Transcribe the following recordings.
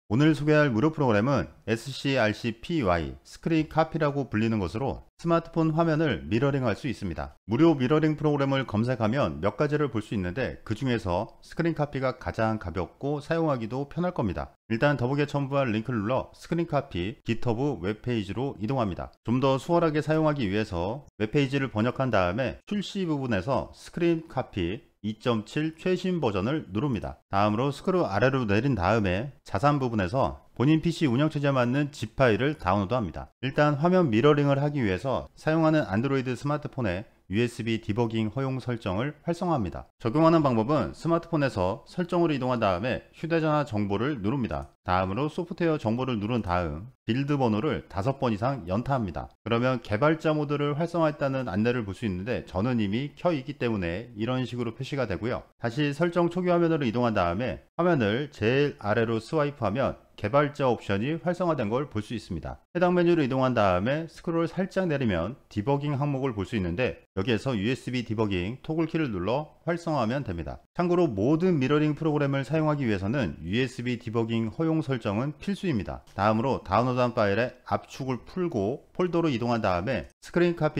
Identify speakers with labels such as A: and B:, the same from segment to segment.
A: 오늘 소개할 무료 프로그램은 SCRC-PY 스크린 카피라고 불리는 것으로 스마트폰 화면을 미러링할 수 있습니다. 무료 미러링 프로그램을 검색하면 몇 가지를 볼 수 있는데 그 중에서 스크린 카피가 가장 가볍고 사용하기도 편할 겁니다. 일단 더보기에 첨부한 링크를 눌러 스크린 카피 GitHub 웹페이지로 이동합니다. 좀 더 수월하게 사용하기 위해서 웹페이지를 번역한 다음에 출시 부분에서 스크린 카피 2.7 최신 버전을 누릅니다. 다음으로 스크롤 아래로 내린 다음에 자산 부분에서 본인 PC 운영체제에 맞는 zip 파일을 다운로드합니다. 일단 화면 미러링을 하기 위해서 사용하는 안드로이드 스마트폰에 USB 디버깅 허용 설정을 활성화합니다. 적용하는 방법은 스마트폰에서 설정으로 이동한 다음에 휴대전화 정보를 누릅니다. 다음으로 소프트웨어 정보를 누른 다음 빌드 번호를 5번 이상 연타합니다. 그러면 개발자 모드를 활성화했다는 안내를 볼 수 있는데 저는 이미 켜 있기 때문에 이런 식으로 표시가 되고요. 다시 설정 초기 화면으로 이동한 다음에 화면을 제일 아래로 스와이프하면 개발자 옵션이 활성화된 걸 볼 수 있습니다. 해당 메뉴로 이동한 다음에 스크롤 살짝 내리면 디버깅 항목을 볼 수 있는데 여기에서 USB 디버깅 토글 키를 눌러 활성화하면 됩니다. 참고로 모든 미러링 프로그램을 사용하기 위해서는 USB 디버깅 허용 설정은 필수입니다. 다음으로 다운로드한 파일의 압축을 풀고 폴더로 이동한 다음에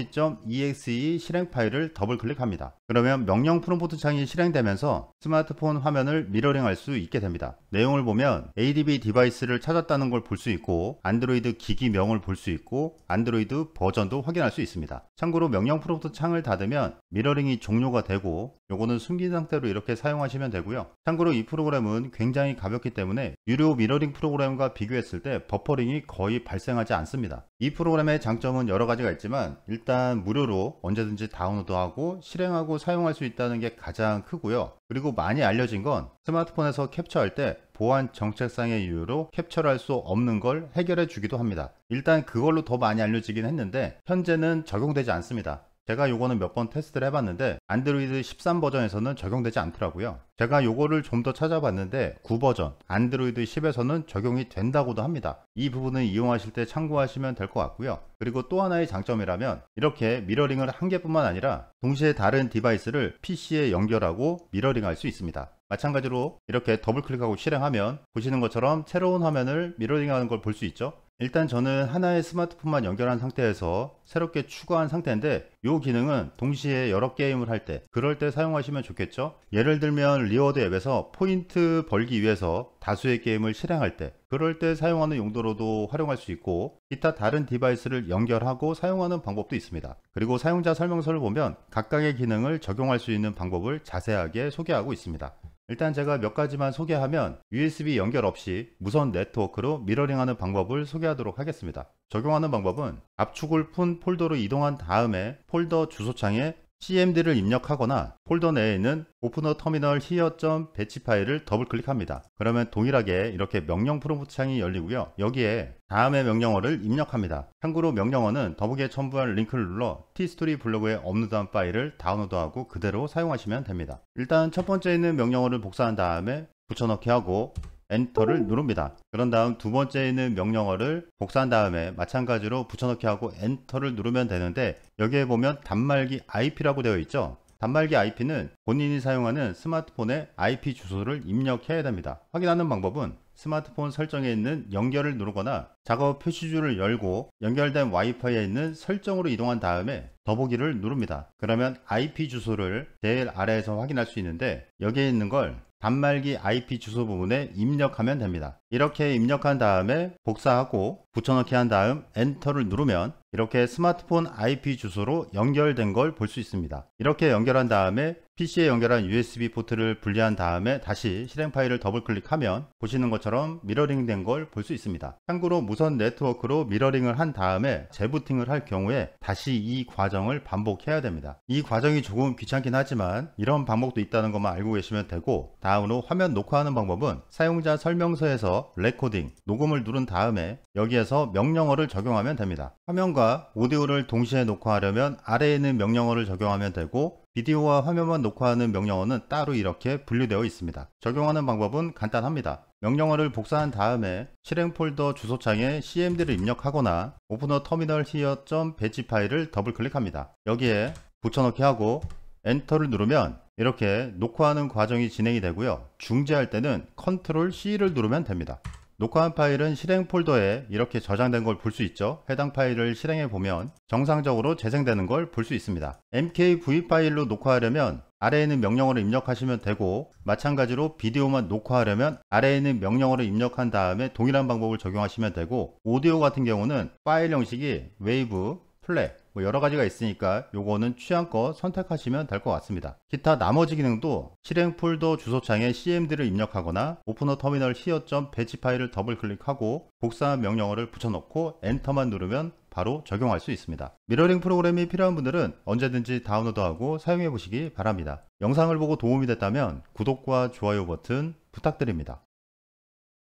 A: screencopy.exe 실행 파일을 더블 클릭합니다. 그러면 명령 프롬프트 창이 실행되면서 스마트폰 화면을 미러링할 수 있게 됩니다. 내용을 보면 ADB 디바이스를 찾았다는 걸 볼 수 있고 안드로이드 기기명을 볼 수 있고 안드로이드 버전도 확인할 수 있습니다. 참고로 명령 프롬프트 창을 닫으면 미러링이 종료가 되고 요거는 숨긴 상태로 이렇게 사용하시면 되고요. 참고로 이 프로그램은 굉장히 가볍기 때문에 유료 미러링 프로그램과 비교했을 때 버퍼링이 거의 발생하지 않습니다. 이 프로그램의 장점은 여러 가지가 있지만 일단 무료로 언제든지 다운로드하고 실행하고 사용할 수 있다는 게 가장 크고요. 그리고 많이 알려진 건 스마트폰에서 캡처할 때 보안 정책상의 이유로 캡처를 할 수 없는 걸 해결해 주기도 합니다. 일단 그걸로 더 많이 알려지긴 했는데 현재는 적용되지 않습니다. 제가 요거는 몇 번 테스트를 해봤는데 안드로이드 13 버전에서는 적용되지 않더라고요. 제가 요거를 좀 더 찾아봤는데 9 버전 안드로이드 10에서는 적용이 된다고도 합니다. 이 부분은 이용하실 때 참고하시면 될 것 같고요. 그리고 또 하나의 장점이라면 이렇게 미러링을 한 개뿐만 아니라 동시에 다른 디바이스를 PC에 연결하고 미러링할 수 있습니다. 마찬가지로 이렇게 더블 클릭하고 실행하면 보시는 것처럼 새로운 화면을 미러링하는 걸 볼 수 있죠. 일단 저는 하나의 스마트폰만 연결한 상태에서 새롭게 추가한 상태인데 이 기능은 동시에 여러 게임을 할 때 그럴 때 사용하시면 좋겠죠. 예를 들면 리워드 앱에서 포인트 벌기 위해서 다수의 게임을 실행할 때 그럴 때 사용하는 용도로도 활용할 수 있고 기타 다른 디바이스를 연결하고 사용하는 방법도 있습니다. 그리고 사용자 설명서를 보면 각각의 기능을 적용할 수 있는 방법을 자세하게 소개하고 있습니다. 일단 제가 몇 가지만 소개하면 USB 연결 없이 무선 네트워크로 미러링하는 방법을 소개하도록 하겠습니다. 적용하는 방법은 압축을 푼 폴더로 이동한 다음에 폴더 주소창에 CMD를 입력하거나 폴더 내에 있는 오프너 터미널 히어.batch 파일을 더블 클릭합니다. 그러면 동일하게 이렇게 명령 프롬프트 창이 열리고요. 여기에 다음의 명령어를 입력합니다. 참고로 명령어는 더보기에 첨부한 링크를 눌러 t스토리 블로그에 업로드한 파일을 다운로드하고 그대로 사용하시면 됩니다. 일단 첫 번째 있는 명령어를 복사한 다음에 붙여넣기 하고 엔터를 누릅니다. 그런 다음 두 번째 있는 명령어를 복사한 다음에 마찬가지로 붙여넣기 하고 엔터를 누르면 되는데 여기에 보면 단말기 IP라고 되어 있죠. 단말기 IP는 본인이 사용하는 스마트폰의 IP 주소를 입력해야 됩니다. 확인하는 방법은 스마트폰 설정에 있는 연결을 누르거나 작업 표시줄을 열고 연결된 와이파이에 있는 설정으로 이동한 다음에 더보기를 누릅니다. 그러면 IP 주소를 제일 아래에서 확인할 수 있는데 여기에 있는 걸 단말기 IP 주소 부분에 입력하면 됩니다. 이렇게 입력한 다음에 복사하고 붙여넣기 한 다음 엔터를 누르면 이렇게 스마트폰 IP 주소로 연결된 걸 볼 수 있습니다. 이렇게 연결한 다음에 PC에 연결한 USB 포트를 분리한 다음에 다시 실행 파일을 더블 클릭하면 보시는 것처럼 미러링 된 걸 볼 수 있습니다. 참고로 무선 네트워크로 미러링을 한 다음에 재부팅을 할 경우에 다시 이 과정을 반복해야 됩니다. 이 과정이 조금 귀찮긴 하지만 이런 방법도 있다는 것만 알고 계시면 되고 다음으로 화면 녹화하는 방법은 사용자 설명서에서 레코딩, 녹음을 누른 다음에 여기에서 명령어를 적용하면 됩니다. 화면과 오디오를 동시에 녹화하려면 아래에 있는 명령어를 적용하면 되고 비디오와 화면만 녹화하는 명령어는 따로 이렇게 분류되어 있습니다. 적용하는 방법은 간단합니다. 명령어를 복사한 다음에 실행 폴더 주소창에 CMD를 입력하거나 오프너 터미널 히어.batch 파일을 더블 클릭합니다. 여기에 붙여넣기 하고 엔터를 누르면 이렇게 녹화하는 과정이 진행이 되고요. 중지할 때는 컨트롤 C를 누르면 됩니다. 녹화한 파일은 실행 폴더에 이렇게 저장된 걸 볼 수 있죠. 해당 파일을 실행해 보면 정상적으로 재생되는 걸 볼 수 있습니다. mkv 파일로 녹화하려면 아래에 있는 명령어를 입력하시면 되고, 마찬가지로 비디오만 녹화하려면 아래에 있는 명령어를 입력한 다음에 동일한 방법을 적용하시면 되고, 오디오 같은 경우는 파일 형식이 웨이브, 플랫 뭐 여러 가지가 있으니까 요거는 취향껏 선택하시면 될 것 같습니다. 기타 나머지 기능도 실행 폴더 주소창에 cmd를 입력하거나 오프너 터미널 here 배치 파일을 더블 클릭하고 복사한 명령어를 붙여넣고 엔터만 누르면 바로 적용할 수 있습니다. 미러링 프로그램이 필요한 분들은 언제든지 다운로드하고 사용해 보시기 바랍니다. 영상을 보고 도움이 됐다면 구독과 좋아요 버튼 부탁드립니다.